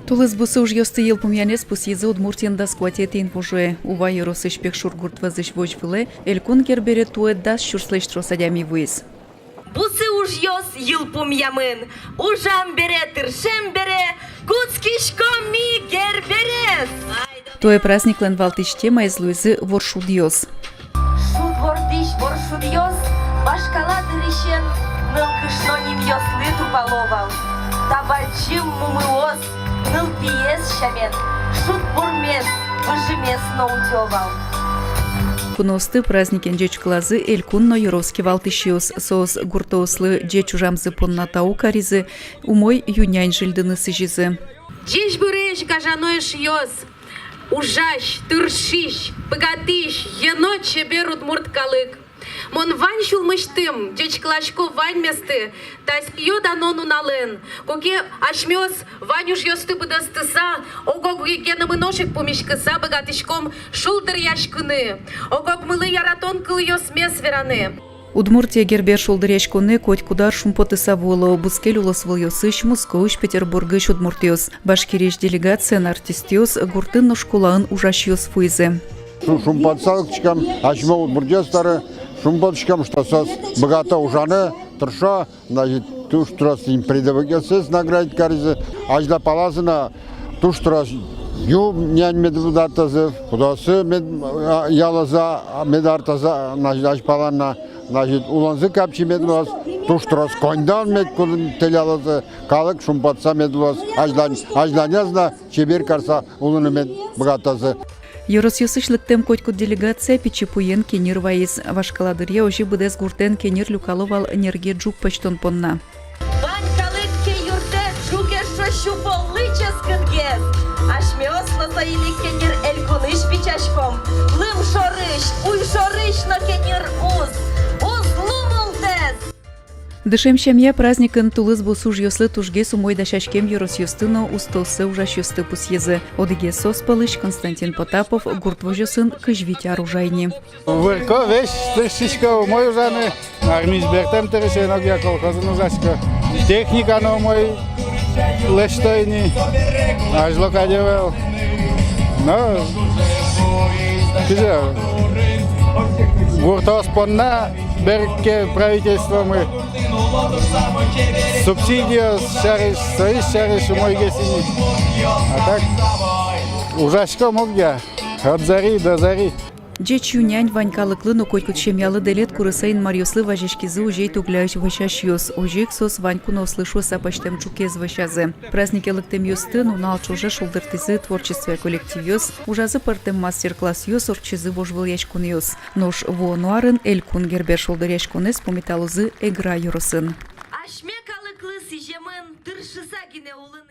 Тулыз бусы уж ёсты ел пумянес пусьезы Удмуртияда скватет инфужуе. Ува еросыш пек шургурт вазыш вожвыле, элькун гербере туэт дас шурслэш тросадями выз. Бусы уж ёс ел пумямын, ужам бере, тыршем бере, куцкишком ми герберес. Туэ праздник лен валтыш тема из Луизы воршудьёс. Шуд вордиш воршудьёс, башкала дырищен, ныл кышно ним ёслы туполовал. Табачим мумылос, ныл пиес шамен, шут бурмес, выжимес наутёвал. Куносты праздникен джеч клазы элькун но юровски валтышиос соос гуртослы джеч ужамзы поннатау каризы умой юнянь жильдыны сыжизы. Джеч буреш кажаноеш йос, ужащ, тыршищ, погатыщ, еноче берут мурткалык. Мон вань шулмыштым, джеч клашко вань месты, тась йо данону нален. Коке ашмёс ванюш ёсты быдастыса, огог гекенымы ношек помешкыса богатышком шулдыр яшкыны. Огог мылы яратон кыл ёс мес вераны. Удмуртия гербер шулдыряшконы коть кудар шумпотыса воло, бускель улосвыл ёсыш, Москвыш, Петербургыш удмуртиос. Башкириш делегация на артистиос, гуртын но школаын ужаш ёс фуйзе. Шумпотсалыкчикам, ашма удмуртиостары, шумпотчикам, что сос богато ужаны, тырша, значит, туш трос им предавыгесыз наградить каризы, ажда палазына, туш трос ю нянь медведартазы, кудасы ялаза медартаза, значит, ажпаланна, значит, уланзы капчи медваз, туш трос коньдан медкулын телялазы, калык шумпотса медваз, ажданязна, чебер карса улыны мед богатазы. Юрос ёсышлыктем котькут делегация пичипуен кенир вайыз. Вашкаладырья ожи быдес гуртен кенир люкаловал энерге джук почтон понна. Вань калыкке юрте жугеш шошу полычес кынгес. Ашмёс лосаили кенир элькуныш пичашком. Лым шорыш, уй шорыш но кенир уз. Уз лумултес. Дышем щемья праздникын тулыз бусуж ёслы тужге сумой дашашкем юрос ёстыно устосы ужаш ёсты пусьезы. Одыге соспалыш Константин Потапов гуртвожёсын кыжвить оружайни. Вырко вещь тыршичка мой ужаны, армиз бертем тырышенок я колхозын ужашка. Техника но мой лештойни, ажлока девел. Но, кыжа, гуртос понна, берке правительство мы. Субсидию шариш мой гесини. А так, ужашка мог я, от зари до зари. Джеч юнянь ванькалыклы но котькут щемьялы делет курысайын марьослы важешкизы ужей тугляюч ващаш ёс. Ожик сос ваньку но слышу сапаштем чукез ващазы. Праздники лыктем ёсты, но налч уже шулдыртызы творчестве коллектив ёс. Ужазы партем мастер-класс ёс орчызы вожвыл яшкун ёс. Нош во нуарын элькун гербер шулдыр яшкунес пометалузы эгра юросын. Ашме калыклы сижемын тыршыса кине улыны.